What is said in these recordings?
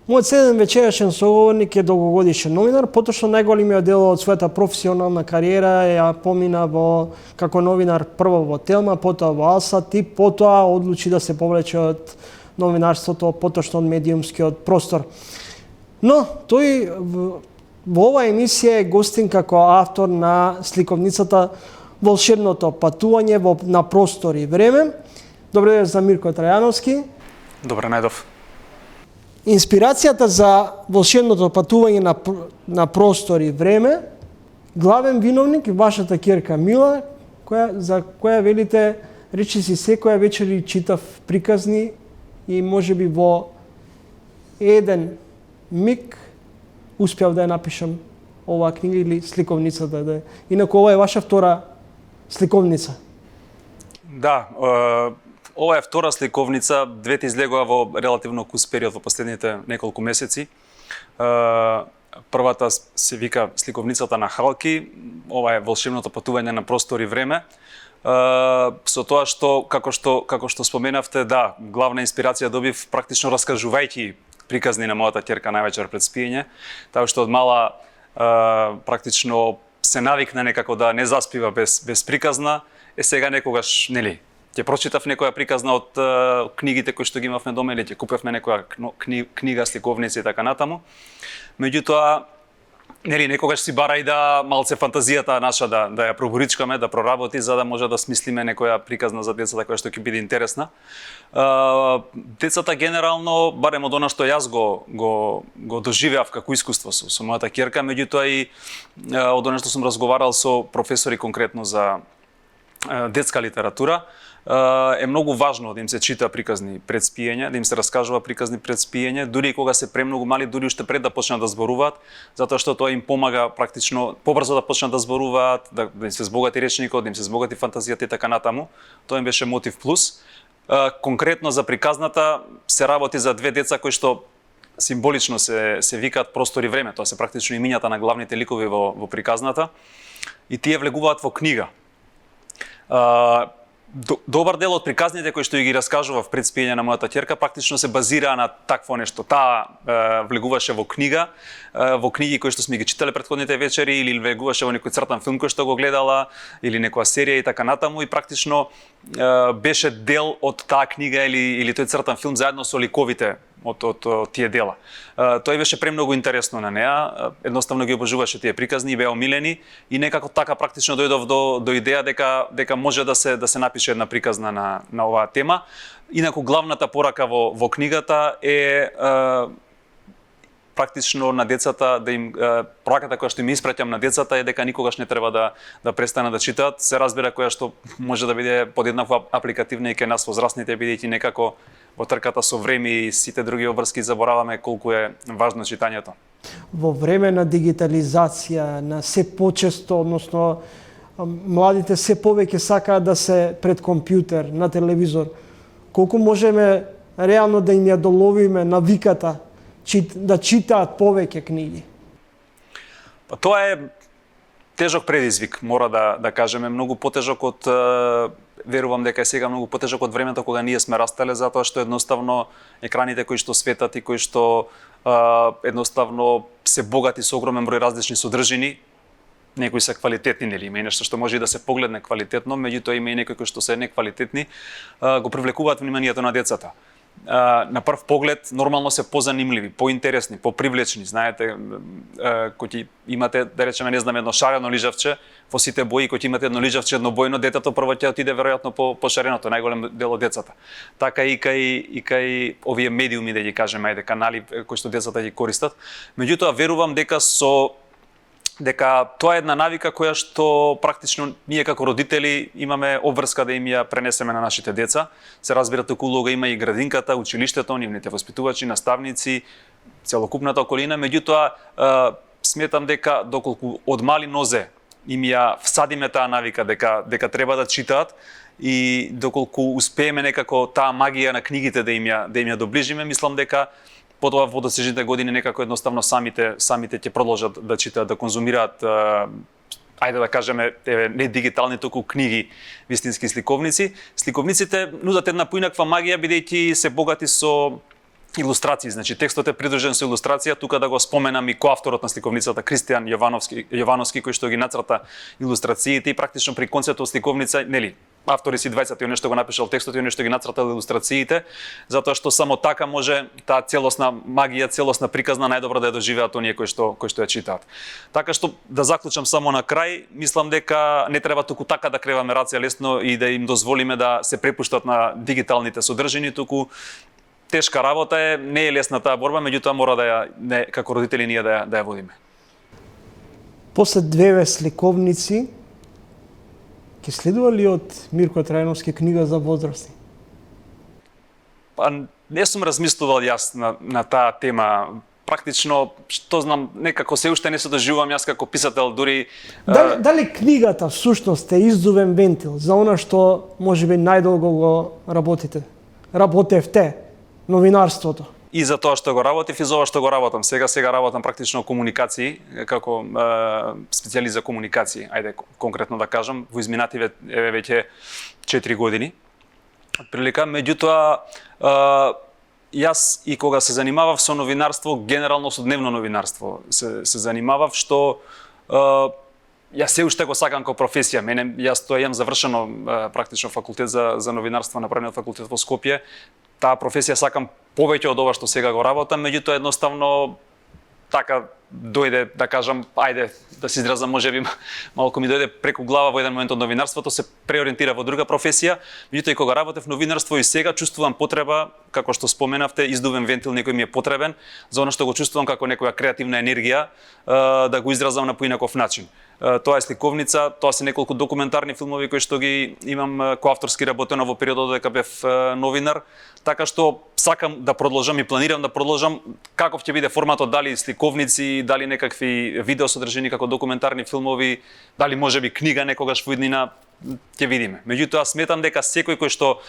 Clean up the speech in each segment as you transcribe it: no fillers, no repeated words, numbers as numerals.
Мојот следен вечерашен соговорник е долгогодишен новинар, потоа најголемиот дел од својата професионална кариера ја помина како новинар прво во Телма, потоа во Алсат и потоа одлучи да се повлече од новинарството, поточно од медиумскиот простор. Но тој во оваа емисија е гостин како автор на сликовницата Волшебното патување на простор и време. Добре дошли за Мирко Трајановски. Добре најдов. Инспирацијата за Волшебното патување на простор и време, главен виновник е вашата ќерка Мила, за која велите, речи си секоја вечер читав приказни и можеби во еден миг успеав да ја напишам оваа книга или сликовницата. Инаку ова е ваша втора сликовница. Да, ова е втора сликовница, двете излегоа во релативно кус период во последните неколку месеци. Првата се вика сликовницата на Халки, ова е Волшебното патување на простор и време. Со тоа што како што споменавте, да, главна инспирација добив практично раскажувајќи приказни на мојата ќерка највечер пред спиење, така што од мала практично се навикна некако да не заспива без приказна, сега некогаш, нели, ќе прочитав некоја приказна од книгите кои што ги имавме дома или ќе купевме некоја книга, сликовници и така натаму. Меѓутоа, нели, некогаш си бара и да малце фантазијата наша да ја проборичкаме, да проработи за да може да смислиме некоја приказна за децата која што ќе биде интересна. Децата генерално, барем од она што јас го доживеав како искуство со мојата ќерка, меѓутоа и од она што сум разговарал со професори конкретно за детска литература, е многу важно да им се чита приказни пред спиење, да им се раскажува приказни пред спиење, дури и кога се премногу мали, дури уште пред да почнат да зборуваат, затоа што тоа им помага практично побрзо да почнат да зборуваат, да им се збогати речникот, да им се збогати фантазијата и така натаму. Тоа им беше мотив плюс. Конкретно за приказната се работи за две деца кои што символично се викаат простор и време, тоа се практично имињата на главните ликови во приказната и тие влегуваат во книга. Добар дел од приказните кои што ги раскажував пред спиење на мојата ќерка практично се базираа на такво нешто. Таа влегуваше во книга, во книги кои што сме ги читале претходните вечери или влегуваше во некој цртан филм кој што го гледала или некоја серија и така натаму и практично беше дел од таа книга или тој цртан филм заедно со ликовите од тие дела. Тој беше премногу интересно на неа, едноставно ги обожуваше тие приказни и беа омилени и некако така практично дојдов до идеја дека може да се напише една приказна на оваа тема. Инаку главната порака во книгата е практично на децата да им пораката која што им испраќам на децата е дека никогаш не треба да престанат да читаат, се разбира која што може да биде подеднакво апликативна и кај нас возрастните бидејќи некако во трката со време и сите други обврски забораваме колку е важно читањето. Во време на дигитализација, на се почесто, односно младите се повеќе сакаат да се пред компјутер, на телевизор, колку можеме реално да им ја доловиме навиката да читаат повеќе книги? Па тоа е тежок предизвик, мора да кажеме, многу потежок од верувам дека е сега многу потежок од времето кога ние сме растеле, затоа што едноставно екраните кои што светат и кои што едноставно се богати со огромен број различни содржини, некои се квалитетни, нели, има и нешто што може и да се погледне квалитетно, меѓутоа има и некои кои што се неквалитетни, го привлекуваат вниманието на децата. На прв поглед нормално се позанимливи, поинтересни, попривлечни, знаете, кој имате, да речеме, не знам, едно шарено лижавче во сите бои, кој имате едно лижавче еднобојно, детето прво ќе отиде веројатно по шареното, најголем дел од децата. Така и кај овие медиуми, да ги кажеме, ајде, канали кои што децата ги користат. Меѓутоа верувам дека тоа е една навика која што практично ние како родители имаме обврска да им ја пренесеме на нашите деца. Се разбира, туку улога има и градинката, училиштето, нивните воспитувачи, наставници, целокупната околина, меѓутоа сметам дека доколку од мали нозе им ја всадиме таа навика дека треба да читаат и доколку успееме некако таа магија на книгите да им ја доближиме, мислам дека потоа во досежните години некако едноставно самите ќе продолжат да читаат, да конзумираат, ајде да кажеме, не дигитални, туку книги, вистински сликовници. Сликовниците нудат една поинаква магија, бидејќи се богати со илустрации, значи текстот е придружен со илустрација, тука да го споменам и коавторот на сликовницата Кристијан Јовановски кој што ги нацрта илустрациите и практично при концептот сликовница, нели, автори си двајцата, и нешто го напишал текстот и нешто ги нацртал илустрациите, затоа што само така може таа целосна магија, целосна приказна најдобро да ја доживеат оние кои што ја читаат. Така што да заклучам само на крај, мислам дека не треба туку така да креваме раце лесно и да им дозволиме да се препуштат на дигиталните содржини, туку тешка работа е, не е лесна таа борба, меѓутоа мора да ја како родители ние да ја водиме. После две сликовници ќе следува ли од Мирко Трајановски книга за возрастни? Па не сум размислувал јас на таа тема. Практично, што знам, некако се уште не се доживувам јас како писател, дури... Дали книгата всушност е издувен вентил за она што можеби најдолго го работевте, новинарството? И за тоа што го работев и за ова што го работам. Сега работам практично комуникации, како специјалист за комуникации, ајде конкретно да кажам, во изминативе веќе 4 години. Прилика, меѓутоа, јас и кога се занимавав со новинарство, генерално со дневно новинарство, се занимавав што јас се уште го сакам како професија. Јас тоа имам завршено практично факултет за новинарство на Правниот факултет во Скопје. Таа професија сакам повеќе од ова што сега го работам, меѓутоа едноставно така дојде, да кажам, ајде да се изразам, можеби малку ми дојде преку глава во еден момент од новинарството, се преориентира во друга професија, меѓутоа и кога работев новинарство и сега чувствувам потреба, како што споменавте, издувен вентил некој ми е потребен, за она што го чувствувам како некоја креативна енергија, да го изразам на поинаков начин. Тоа е сликовница, тоа се неколку документарни филмови кои што ги имам коавторски работено во периодот додека бев новинар, така што сакам да продолжам и планирам да продолжам. Каков ќе биде форматот, дали сликовници, дали некакви видео содржини како документарни филмови, дали можеби книга некогаш во иднина, ќе видиме. Меѓутоа сметам дека секој кој што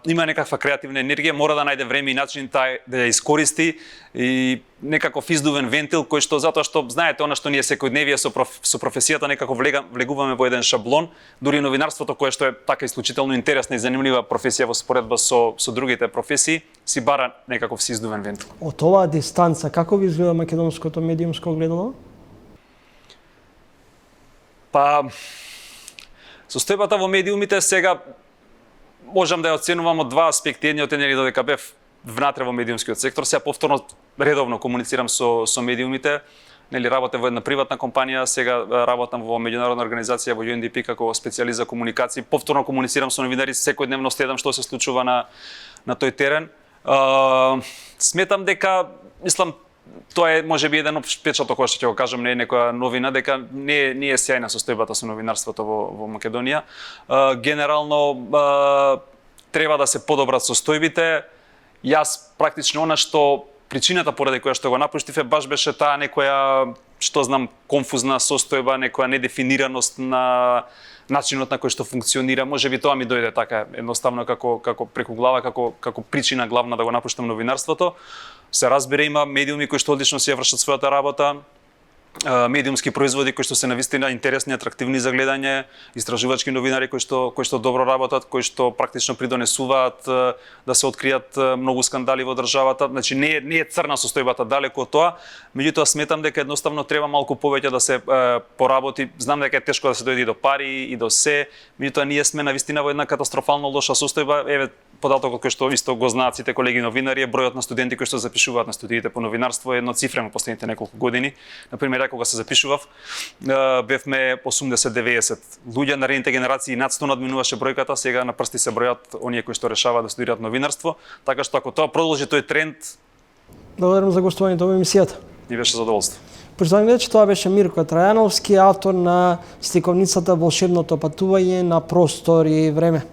има некаква креативна енергија мора да најде време и начин да ја искористи и некаков издувен вентил кој што, затоа што знаете она што ние секојдневие со професијата некако влегуваме во еден шаблон, дури новинарството кое што е така исклучително интересна и занимлива професија во споредба со другите професии, си бара некаков издувен вентил. Од оваа дистанца како ви изгледа македонското медиумско огледало? Па состојбата во медиумите сега можам да ја оценувам од два аспекти. Едниот е нели додека бев внатре во медиумскиот сектор, сега повторно редовно комуницирам со медиумите. Нели работев во една приватна компанија, сега работам во меѓународна организација во UNDP како специјалист за комуникации. Повторно комуницирам со новинари, секојдневно следам што се случува на тој терен. Сметам дека, мислам, тоа е можеби еден впечаток кој што ќе го кажам, не е некоја новина, дека не е сјајна состојбата со новинарството во Македонија. Генерално треба да се подобрат состојбите. Јас практично она што причината поради која што го напуштив баш беше таа некоја, што знам, конфузна состојба, некоја недефинираност на начинот на кој што функционира. Можеби тоа ми дојде така едноставно како преку глава, како причина главна да го напуштам новинарството. Се разбира, има медиуми кои што одлично си ја вршат својата работа, медиумски производи кои што се навистина интересни, атрактивни за гледање, истражувачки новинари кои што добро работат, кои што практично придонесуваат да се откријат многу скандали во државата. Значи не е црна состојбата, далеку од тоа, меѓутоа сметам дека едноставно треба малку повеќе да се поработи. Знам дека е тешко да се дојде и до пари и до се, меѓутоа ние сме навистина во една катастрофално лоша состојба. Еве податокот кој што исто го знаат сите колеги новинари е бројот на студенти кои што запишуваат на студиите по новинарство е едноцифрен во последните неколку години. Например, кога се запишував, бевме 80-90 луѓе, наредните генерации над 100 надминуваше бројката, сега на прсти се бројат оние кои што решаваат да студираат новинарство, така што ако тоа продолжи тој тренд... Благодарам за гостувањето во емисијата. Ни беше задоволство. Почитувани гледачи, тоа беше Мирко Трајановски, автор на сликовницата Волшебното патување на простор и време.